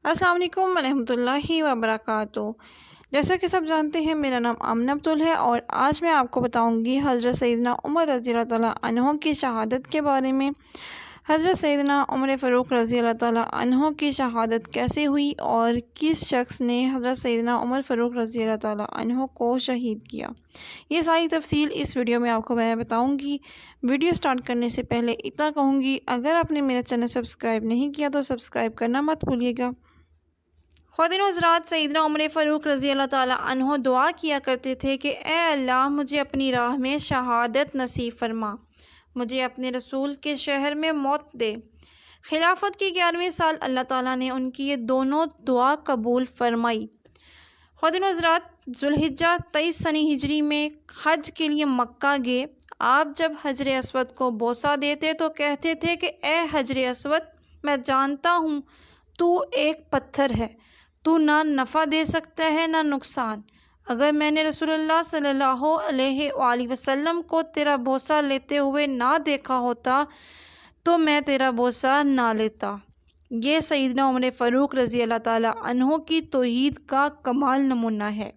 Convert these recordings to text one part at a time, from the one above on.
السلام علیکم ورحمۃ اللہ وبرکاتہ۔ جیسا کہ سب جانتے ہیں، میرا نام آمنہ بتول ہے اور آج میں آپ کو بتاؤں گی حضرت سیدنا عمر رضی اللہ تعالیٰ عنہ کی شہادت کے بارے میں۔ حضرت سیدنا عمر فاروق رضی اللہ تعالیٰ عنہ کی شہادت کیسے ہوئی اور کس شخص نے حضرت سیدنا عمر فاروق رضی اللہ تعالیٰ عنہ کو شہید کیا، یہ ساری تفصیل اس ویڈیو میں آپ کو میں بتاؤں گی۔ ویڈیو سٹارٹ کرنے سے پہلے اتنا کہوں گی، اگر آپ نے میرا چینل سبسکرائب نہیں کیا تو سبسکرائب کرنا مت بھولیے گا۔ خواتین و حضرات، سیدنا عمر فاروق رضی اللہ تعالیٰ عنہ دعا کیا کرتے تھے کہ اے اللہ، مجھے اپنی راہ میں شہادت نصیب فرما، مجھے اپنے رسول کے شہر میں موت دے۔ خلافت کے 11ویں سال اللہ تعالیٰ نے ان کی یہ دونوں دعا قبول فرمائی۔ خواتین و حضرات، ذوالحجہ 23 سنی ہجری میں حج کے لیے مکہ گئے۔ آپ جب حجر اسود کو بوسہ دیتے تو کہتے تھے کہ اے حجر اسود، میں جانتا ہوں تو ایک پتھر ہے، تو نہ نفع دے سکتا ہے نہ نقصان۔ اگر میں نے رسول اللہ صلی اللہ علیہ وآلہ وسلم کو تیرا بوسہ لیتے ہوئے نہ دیکھا ہوتا تو میں تیرا بوسہ نہ لیتا۔ یہ سیدنا عمر فاروق رضی اللہ تعالیٰ عنہ کی توحید کا کمال نمونہ ہے۔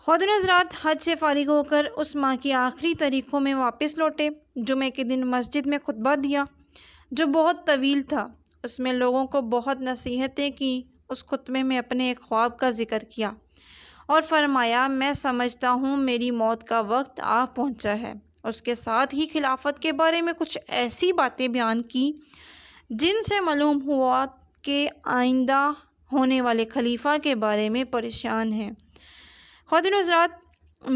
خواتین و حضرات، حج سے فارغ ہو کر اس ماہ کی آخری تاریخوں میں واپس لوٹے۔ جمعے کے دن مسجد میں خطبہ دیا جو بہت طویل تھا۔ اس میں لوگوں کو بہت نصیحتیں کی۔ اس خطبے میں اپنے ایک خواب کا ذکر کیا اور فرمایا، میں سمجھتا ہوں میری موت کا وقت آ پہنچا ہے۔ اس کے ساتھ ہی خلافت کے بارے میں کچھ ایسی باتیں بیان کی جن سے معلوم ہوا کہ آئندہ ہونے والے خلیفہ کے بارے میں پریشان ہیں۔ خواتین و حضرات،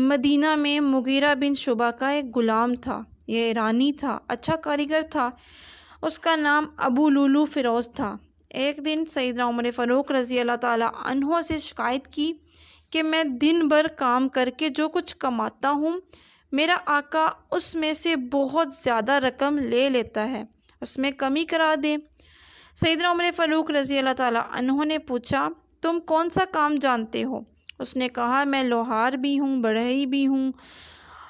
مدینہ میں مغیرہ بن شعبہ کا ایک غلام تھا۔ یہ ایرانی تھا، اچھا کاریگر تھا۔ اس کا نام ابو لولو فیروز تھا۔ ایک دن سیدنا عمر فاروق رضی اللہ تعالیٰ عنہ سے شکایت کی کہ میں دن بھر کام کر کے جو کچھ کماتا ہوں، میرا آقا اس میں سے بہت زیادہ رقم لے لیتا ہے، اس میں کمی کرا دے۔ سیدنا عمر فاروق رضی اللہ تعالیٰ عنہ نے پوچھا، تم کون سا کام جانتے ہو؟ اس نے کہا، میں لوہار بھی ہوں، بڑھئی بھی ہوں۔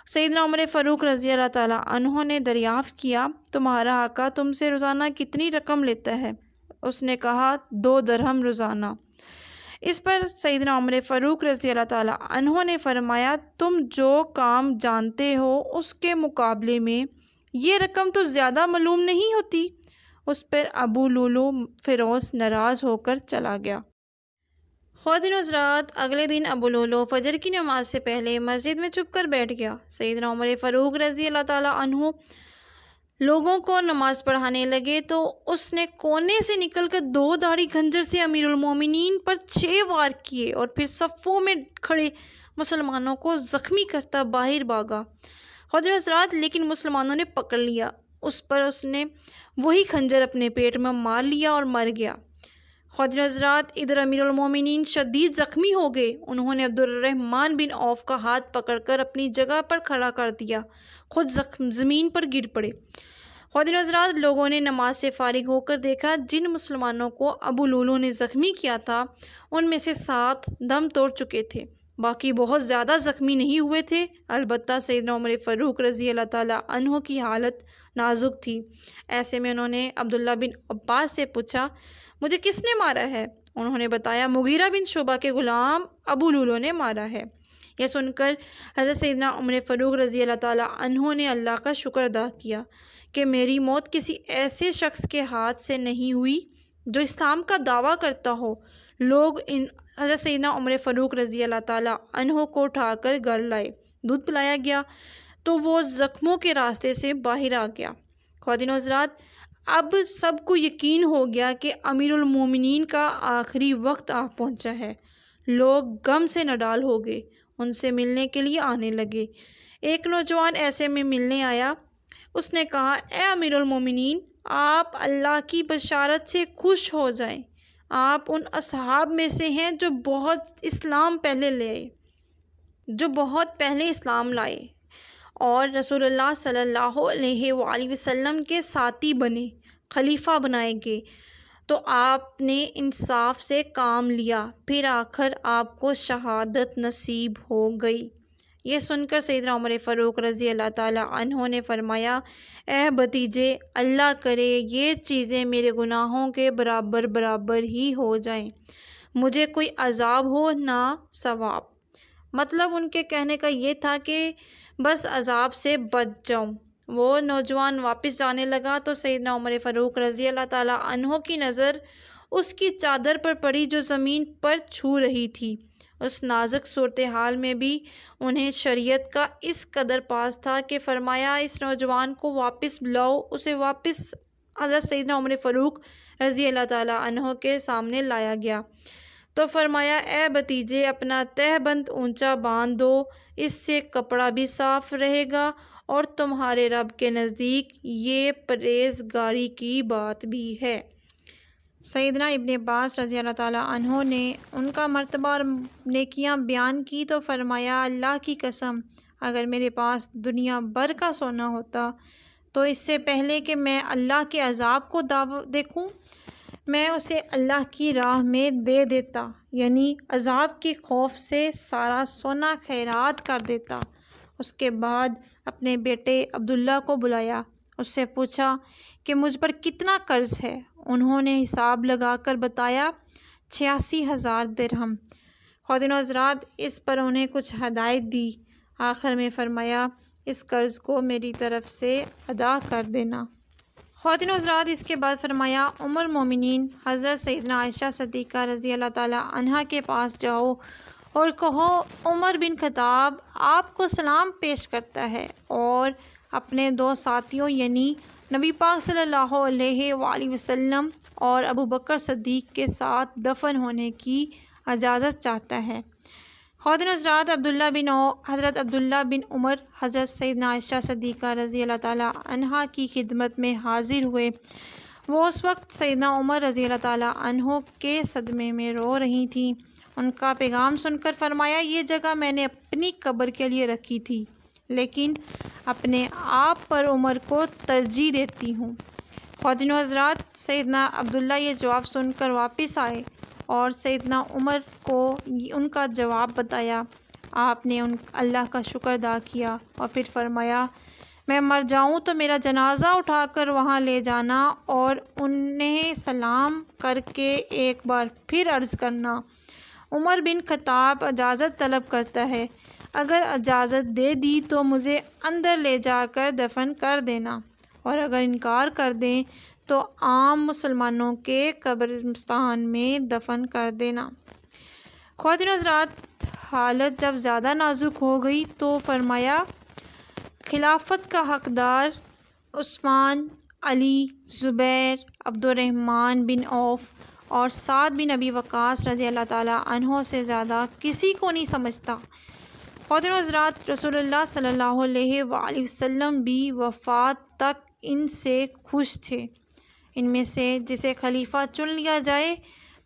سیدنا عمر فاروق رضی اللہ تعالیٰ عنہ نے دریافت کیا، تمہارا آقا تم سے روزانہ کتنی رقم لیتا ہے؟ اس نے کہا، 2 درہم روزانہ۔ اس پر سیدنا عمر فاروق رضی اللہ تعالیٰ عنہ نے فرمایا، تم جو کام جانتے ہو اس کے مقابلے میں یہ رقم تو زیادہ معلوم نہیں ہوتی۔ اس پر ابو لولو فیروز ناراض ہو کر چلا گیا۔ خواتین و حضرات، اگلے دن ابو لولو فجر کی نماز سے پہلے مسجد میں چھپ کر بیٹھ گیا۔ سیدنا عمر فاروق رضی اللہ تعالیٰ عنہ لوگوں کو نماز پڑھانے لگے تو اس نے کونے سے نکل کر 2 دھاڑی خنجر سے امیر المومنین پر 6 وار کیے اور پھر صفوں میں کھڑے مسلمانوں کو زخمی کرتا باہر بھاگا۔ خواتین و حضرات، لیکن مسلمانوں نے پکڑ لیا اس پر، اس نے وہی خنجر اپنے پیٹ میں مار لیا اور مر گیا۔ خواتین و حضرات، ادھر امیر المومنین شدید زخمی ہو گئے۔ انہوں نے عبد الرحمن بن عوف کا ہاتھ پکڑ کر اپنی جگہ پر کھڑا کر دیا، خود زمین پر گر پڑے۔ خواتین و حضرات، لوگوں نے نماز سے فارغ ہو کر دیکھا جن مسلمانوں کو ابو لولو نے زخمی کیا تھا ان میں سے 7 دم توڑ چکے تھے، باقی بہت زیادہ زخمی نہیں ہوئے تھے۔ البتہ سیدنا عمر فاروق رضی اللہ تعالیٰ عنہ کی حالت نازک تھی۔ ایسے میں انہوں نے عبداللہ بن عباس سے پوچھا، مجھے کس نے مارا ہے؟ انہوں نے بتایا، مغیرہ بن شعبہ کے غلام ابو لولو نے مارا ہے۔ یہ سن کر حضرت سیدنا عمر فاروق رضی اللہ تعالیٰ عنہ نے اللہ کا شکر ادا کیا کہ میری موت کسی ایسے شخص کے ہاتھ سے نہیں ہوئی جو اسلام کا دعویٰ کرتا ہو۔ لوگ حضرت سیدنا عمر فاروق رضی اللہ تعالیٰ عنہ کو اٹھا کر گھر لائے، دودھ پلایا گیا تو وہ زخموں کے راستے سے باہر آ گیا۔ خواتین و حضرات، اب سب کو یقین ہو گیا کہ امیر المومنین کا آخری وقت آ پہنچا ہے۔ لوگ غم سے نڈال ہو گئے، ان سے ملنے کے لیے آنے لگے۔ ایک نوجوان ایسے میں ملنے آیا۔ اس نے کہا، اے امیر المومنین، آپ اللہ کی بشارت سے خوش ہو جائیں۔ آپ ان اصحاب میں سے ہیں جو بہت پہلے اسلام لائے اور رسول اللہ صلی اللہ علیہ وآلہ وسلم کے ساتھی بنے، خلیفہ بنائے گئے، تو آپ نے انصاف سے کام لیا، پھر آخر آپ کو شہادت نصیب ہو گئی۔ یہ سن کر سیدنا عمر فاروق رضی اللہ تعالیٰ عنہ نے فرمایا، اے بھتیجے، اللہ کرے یہ چیزیں میرے گناہوں کے برابر برابر ہی ہو جائیں، مجھے کوئی عذاب ہو نہ ثواب۔ مطلب ان کے کہنے کا یہ تھا کہ بس عذاب سے بچ جاؤں۔ وہ نوجوان واپس جانے لگا تو سیدنا عمر فاروق رضی اللہ تعالیٰ عنہ کی نظر اس کی چادر پر پڑی جو زمین پر چھو رہی تھی۔ اس نازک صورتحال میں بھی انہیں شریعت کا اس قدر پاس تھا کہ فرمایا، اس نوجوان کو واپس بلاؤ۔ اسے واپس حضرت سیدنا عمر فاروق رضی اللہ تعالیٰ عنہ کے سامنے لایا گیا تو فرمایا، اے بھتیجے، اپنا تہبند اونچا باندھ دو، اس سے کپڑا بھی صاف رہے گا اور تمہارے رب کے نزدیک یہ پرہیزگاری کی بات بھی ہے۔ سیدنا ابن عباس رضی اللہ تعالیٰ عنہ نے ان کا مرتبہ اور نیکیاں بیان کی تو فرمایا، اللہ کی قسم، اگر میرے پاس دنیا بھر کا سونا ہوتا تو اس سے پہلے کہ میں اللہ کے عذاب کو دیکھوں میں اسے اللہ کی راہ میں دے دیتا، یعنی عذاب کے خوف سے سارا سونا خیرات کر دیتا۔ اس کے بعد اپنے بیٹے عبداللہ کو بلایا، اس سے پوچھا کہ مجھ پر کتنا قرض ہے۔ انہوں نے حساب لگا کر بتایا 86,000 درہم۔ خواتین و حضرات، اس پر انہیں کچھ ہدایت دی۔ آخر میں فرمایا، اس قرض کو میری طرف سے ادا کر دینا۔ خواتین و حضرات، اس کے بعد فرمایا، ام المومنین حضرت سیدنا عائشہ صدیقہ رضی اللہ تعالیٰ عنہا کے پاس جاؤ اور کہو، عمر بن خطاب آپ کو سلام پیش کرتا ہے اور اپنے 2 ساتھیوں یعنی نبی پاک صلی اللہ علیہ وآلہ وسلم اور ابو بکر صدیق کے ساتھ دفن ہونے کی اجازت چاہتا ہے۔ خواتین و حضرات، حضرت عبداللہ بن عمر حضرت سیدنا عائشہ صدیقہ رضی اللہ تعالیٰ عنہا کی خدمت میں حاضر ہوئے۔ وہ اس وقت سیدنا عمر رضی اللہ تعالیٰ عنہ کے صدمے میں رو رہی تھیں۔ ان کا پیغام سن کر فرمایا، یہ جگہ میں نے اپنی قبر کے لیے رکھی تھی، لیکن اپنے آپ پر عمر کو ترجیح دیتی ہوں۔ خواتین و حضرات، سیدنا عبداللہ یہ جواب سن کر واپس آئے اور سیدنا عمر کو ان کا جواب بتایا۔ آپ نے اللہ کا شکر ادا کیا اور پھر فرمایا، میں مر جاؤں تو میرا جنازہ اٹھا کر وہاں لے جانا اور انہیں سلام کر کے ایک بار پھر عرض کرنا، عمر بن خطاب اجازت طلب کرتا ہے، اگر اجازت دے دی تو مجھے اندر لے جا کر دفن کر دینا، اور اگر انکار کر دیں تو عام مسلمانوں کے قبرستان میں دفن کر دینا۔ خواتین حضرات، حالت جب زیادہ نازک ہو گئی تو فرمایا، خلافت کا حقدار عثمان، علی، زبیر، عبد الرحمن بن عوف اور سعد بن ابی وقاص رضی اللہ تعالیٰ عنہ سے زیادہ کسی کو نہیں سمجھتا۔ خواتین حضرات، رسول اللہ صلی اللہ علیہ وآلہ وسلم بھی وفات تک ان سے خوش تھے۔ ان میں سے جسے خلیفہ چن لیا جائے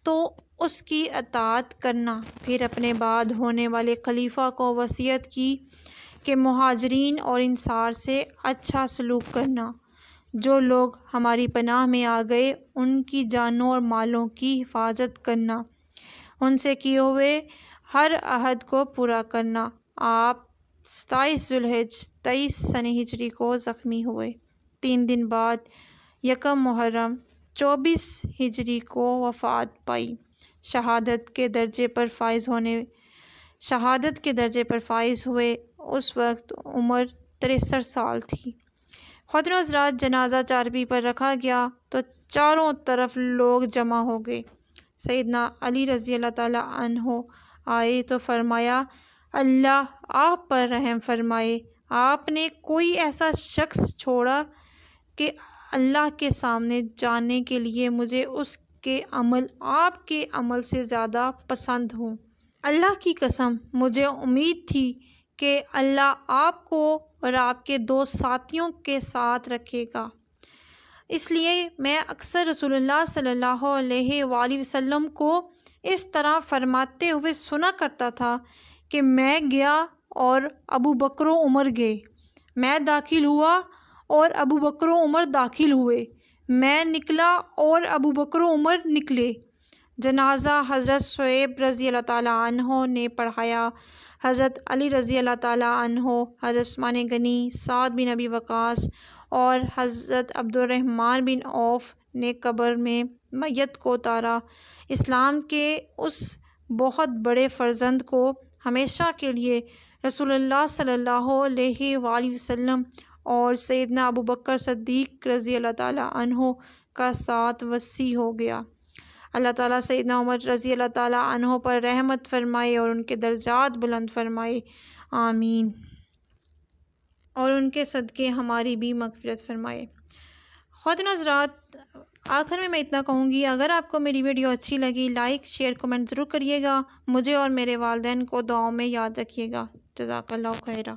تو اس کی اطاعت کرنا، پھر اپنے بعد ہونے والے خلیفہ کو وصیت کی کہ مہاجرین اور انصار سے اچھا سلوک کرنا، جو لوگ ہماری پناہ میں آ گئے ان کی جانوں اور مالوں کی حفاظت کرنا، ان سے کیے ہوئے ہر عہد کو پورا کرنا۔ آپ 27 ذوالحج 23 سنہ ہجری کو زخمی ہوئے۔ 3 دن بعد 1 محرم 24 ہجری کو وفات پائی۔ شہادت کے درجے پر فائز ہوئے۔ اس وقت عمر 63 سال تھی۔ خواتین و حضرات، جنازہ چارپی پر رکھا گیا تو چاروں طرف لوگ جمع ہو گئے۔ سیدنا علی رضی اللہ تعالیٰ عنہ آئے تو فرمایا، اللہ آپ پر رحم فرمائے، آپ نے کوئی ایسا شخص چھوڑا کہ اللہ کے سامنے جانے کے لیے مجھے اس کے عمل آپ کے عمل سے زیادہ پسند ہوں۔ اللہ کی قسم، مجھے امید تھی کہ اللہ آپ کو اور آپ کے 2 ساتھیوں کے ساتھ رکھے گا، اس لیے میں اکثر رسول اللہ صلی اللہ علیہ وآلہ وسلم کو اس طرح فرماتے ہوئے سنا کرتا تھا کہ میں گیا اور ابو بکر و عمر گئے، میں داخل ہوا اور ابو بکر و عمر داخل ہوئے، میں نکلا اور ابو بکر و عمر نکلے، جنازہ حضرت شعیب رضی اللہ تعالیٰ عنہ نے پڑھایا۔ حضرت علی رضی اللہ تعالیٰ عنہ، حضرت عثمان غنی، سعد بن ابی وقاص اور حضرت عبد الرحمن بن عوف نے قبر میں میت کو اتارا۔ اسلام کے اس بہت بڑے فرزند کو ہمیشہ کے لیے رسول اللہ صلی اللہ علیہ وآلہ وسلم اور سیدنا ابو بکر صدیق رضی اللہ تعالیٰ عنہ کا ساتھ وسیع ہو گیا۔ اللہ تعالیٰ سیدنا عمر رضی اللہ تعالیٰ عنہ پر رحمت فرمائے اور ان کے درجات بلند فرمائے، آمین، اور ان کے صدقے ہماری بھی مغفرت فرمائے۔ خواتین حضرات، آخر میں اتنا کہوں گی، اگر آپ کو میری ویڈیو اچھی لگی لائک شیئر کمنٹ ضرور کریے گا، مجھے اور میرے والدین کو دعاؤں میں یاد رکھیے گا۔ جزاک اللہ خیرہ۔